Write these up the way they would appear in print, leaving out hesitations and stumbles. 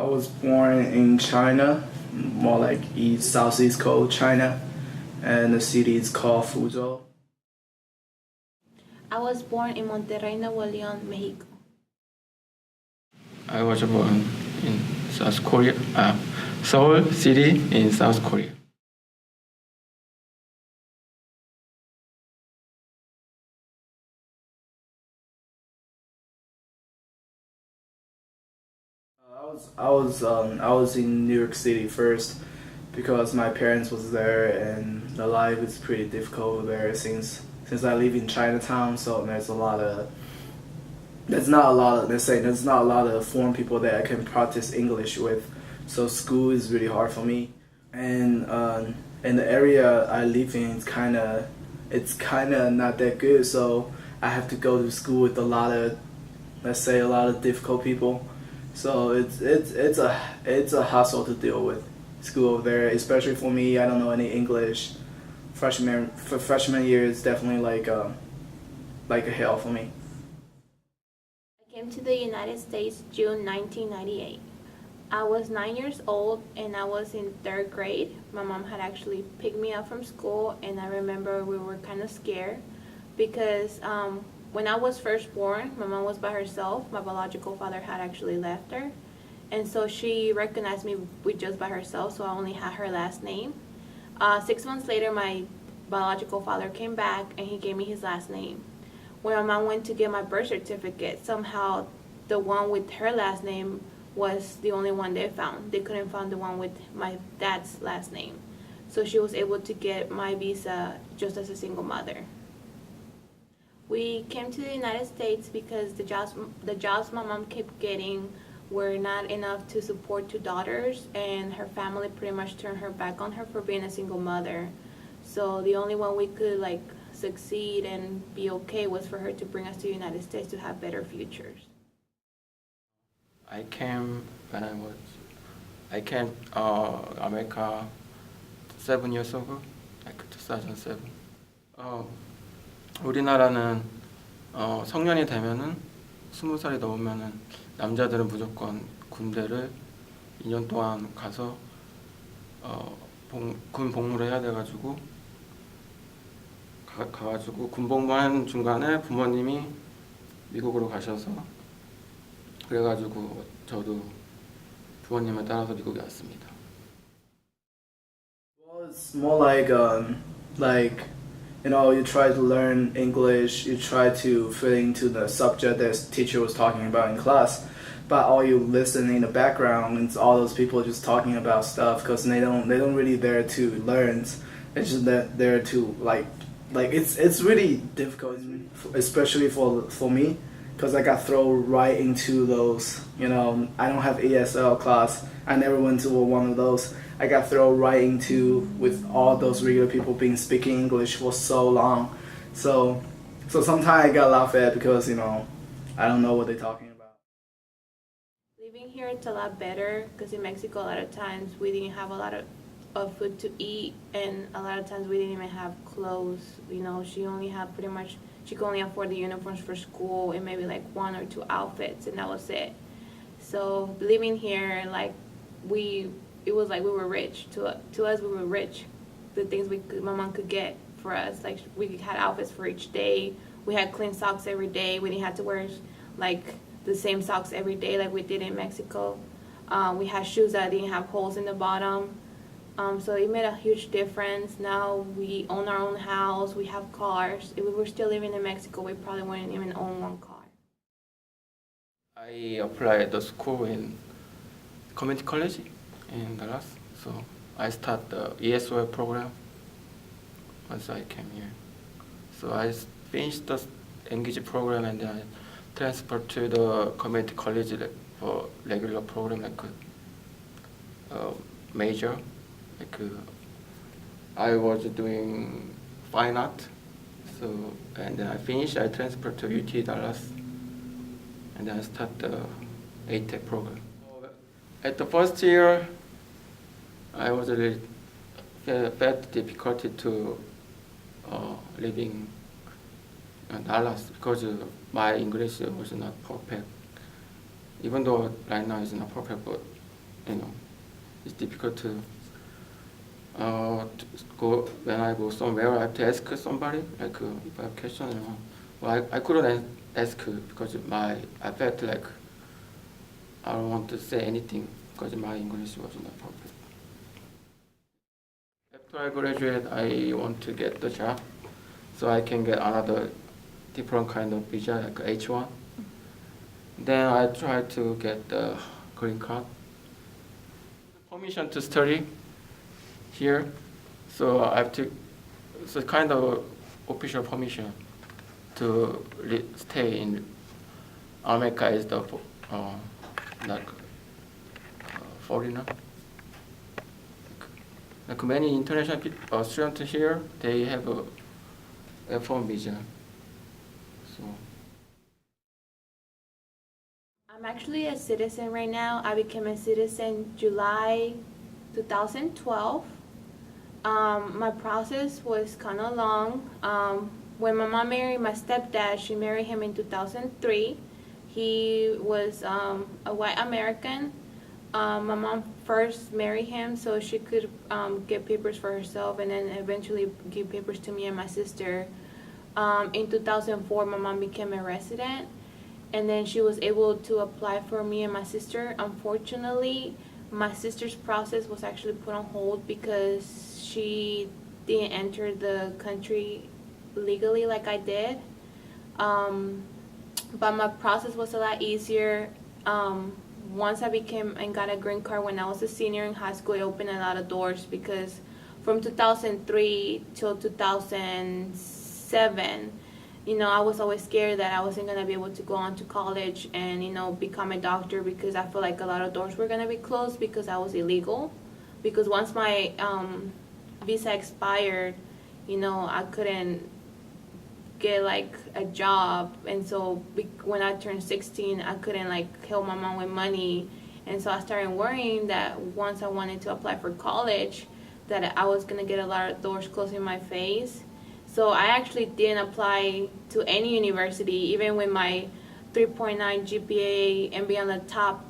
I was born in China, more like East Southeast coast China, and the city is called Fuzhou. I was born in Monterrey, Nuevo León, Mexico. I was born in South Korea, Seoul City in South Korea. I was in New York City first because my parents was there and the life is pretty difficult there since I live in Chinatown. So there's not a lot of there's not a lot of foreign people that I can practice English with. So school is really hard for me, and in the area I live in, it's kind of not that good. So I have to go to school with a lot of difficult people. So it's a hassle to deal with school over there, especially for me. I don't know any English. Freshman year is definitely like a hell for me. I came to the United States June 1998. I was 9 years old and I was in third grade. My mom had actually picked me up from school, and I remember we were kind of scared because when I was first born, my mom was by herself. My biological father had actually left her. And so she recognized me with just by herself, so I only had her last name. 6 months later, my biological father came back and he gave me his last name. When my mom went to get my birth certificate, somehow the one with her last name was the only one they found. They couldn't find the one with my dad's last name. So she was able to get my visa just as a single mother. We came to the United States because the jobs my mom kept getting were not enough to support two daughters, and her family pretty much turned her back on her for being a single mother. So the only one we could succeed and be okay was for her to bring us to the United States to have better futures. I came America 7 years ago, like 2007. 우리나라는 성년이 되면은 20살이 넘으면은 남자들은 무조건 군대를 2년 동안 가서 군 복무를 해야 돼가지고 가가지고 군 복무한 중간에 부모님이 미국으로 가셔서 그래가지고 저도 부모님을 따라서 미국에 왔습니다. Well, it's more like you try to learn English, you try to fit into the subject that teacher was talking about in class, but all you listen in the background, it's all those people just talking about stuff because they don't really there to learn. It's just that there to it's really difficult, especially for me, because I got thrown right into those. I don't have ESL class. I never went to one of those. I got thrown right into with all those regular people being speaking English for so long. So sometimes I got laughed at because I don't know what they're talking about. Living here, it's a lot better because in Mexico, a lot of times we didn't have a lot of food to eat, and a lot of times we didn't even have clothes. She could only afford the uniforms for school and maybe like 1 or 2 outfits, and that was it. So living here, it was like we were rich. To us, we were rich. The things my mom could get for us, like we had outfits for each day. We had clean socks every day. We didn't have to wear the same socks every day like we did in Mexico. We had shoes that didn't have holes in the bottom. So it made a huge difference. Now we own our own house. We have cars. If we were still living in Mexico, we probably wouldn't even own one car. I applied the school in community college in Dallas, so I start the ESOL program once I came here. So I finished the Engage program and then I transferred to the community college for regular program major. I was doing fine art, and then I finished. I transferred to UT Dallas, and then I start the ATEC program. At the first year, I was really felt difficulty to living in Dallas because my English was not perfect. Even though right now it's not perfect, but it's difficult to go when I go somewhere. I have to ask somebody like if I have question. Well, I couldn't ask because I felt like I don't want to say anything because my English was not perfect. After I graduate, I want to get the job so I can get another different kind of visa like H1. Then I try to get the green card. Permission to study here, so I have to. It's a kind of official permission to stay in America as the like foreigner. Like many international students here, they have a F1 visa. So. I'm actually a citizen right now. I became a citizen July 2012. My process was kind of long. When my mom married my stepdad, she married him in 2003. He was a white American. My mom first married him so she could get papers for herself and then eventually give papers to me and my sister. In 2004, my mom became a resident, and then she was able to apply for me and my sister. Unfortunately, my sister's process was actually put on hold because she didn't enter the country legally like I did. But my process was a lot easier. Once I became and got a green card when I was a senior in high school, it opened a lot of doors because from 2003 till 2007, I was always scared that I wasn't going to be able to go on to college and, become a doctor because I felt like a lot of doors were going to be closed because I was illegal. Because once my visa expired, I couldn't get like a job, and so when I turned 16, I couldn't help my mom with money, and so I started worrying that once I wanted to apply for college, that I was gonna get a lot of doors closed in my face. So I actually didn't apply to any university, even with my 3.9 GPA and be on the top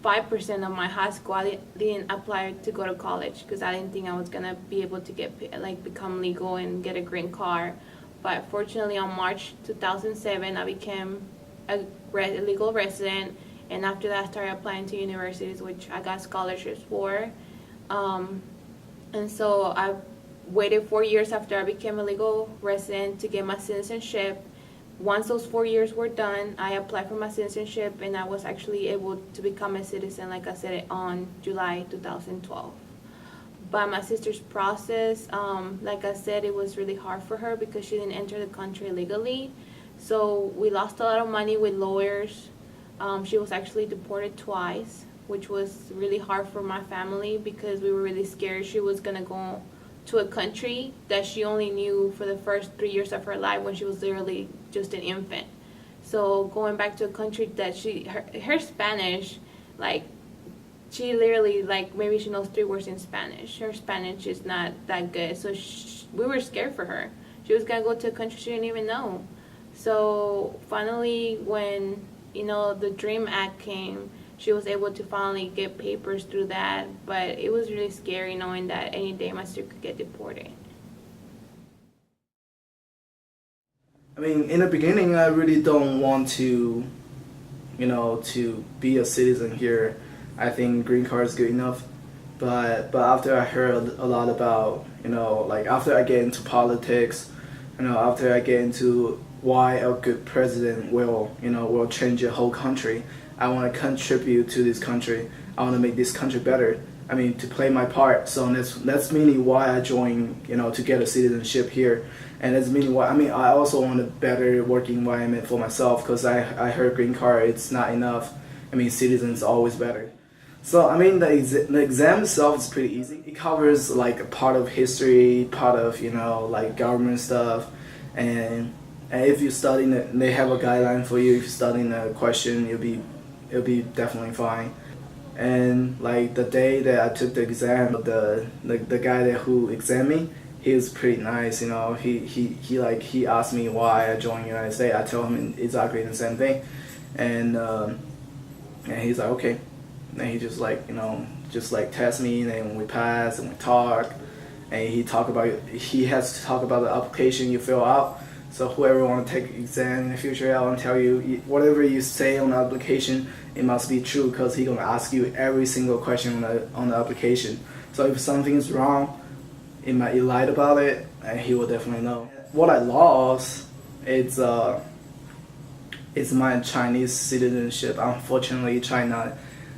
5% of my high school. I didn't apply to go to college because I didn't think I was gonna be able to become legal and get a green card. But fortunately, on March 2007, I became a legal resident, and after that, I started applying to universities, which I got scholarships for. And so I waited 4 years after I became a legal resident to get my citizenship. Once those 4 years were done, I applied for my citizenship, and I was actually able to become a citizen, like I said, on July 2012. But my sister's process, like I said, it was really hard for her because she didn't enter the country legally. So we lost a lot of money with lawyers. She was actually deported twice, which was really hard for my family because we were really scared she was going to go to a country that she only knew for the first 3 years of her life when she was literally just an infant. So going back to a country that her Spanish, she literally, maybe she knows 3 words in Spanish. Her Spanish is not that good. So we were scared for her. She was going to go to a country she didn't even know. So finally, when, the DREAM Act came, she was able to finally get papers through that. But it was really scary knowing that any day my sister could get deported. I mean, in the beginning, I really don't want to, to be a citizen here. I think green card is good enough, but after I heard a lot about, after I get into politics, after I get into why a good president will change a whole country, I want to contribute to this country. I want to make this country better. I mean, to play my part. So that's mainly why I joined, to get a citizenship here. And that's mainly why, I also want a better working environment for myself because I heard green card, it's not enough. Citizens always better. So, the exam itself is pretty easy. It covers, a part of history, part of, government stuff. And if you're studying it, they have a guideline for you. If you're studying a question, it'll be definitely fine. And, the day that I took the exam, the guy who examined me, he was pretty nice, He asked me why I joined the United States. I told him exactly the same thing. And he's like, okay. Then he just like, you know, just like test me, and then we pass and we talk, and he has to talk about the application you fill out. So whoever want to take exam in the future, I want to tell you, whatever you say on the application, it must be true, because he's gonna ask you every single question on the application. So if something is wrong, you lied about it, and he will definitely know. What I lost is my Chinese citizenship. Unfortunately, China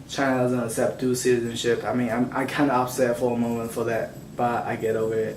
doesn't accept dual citizenship. I mean, I kind of upset for a moment for that, but I get over it.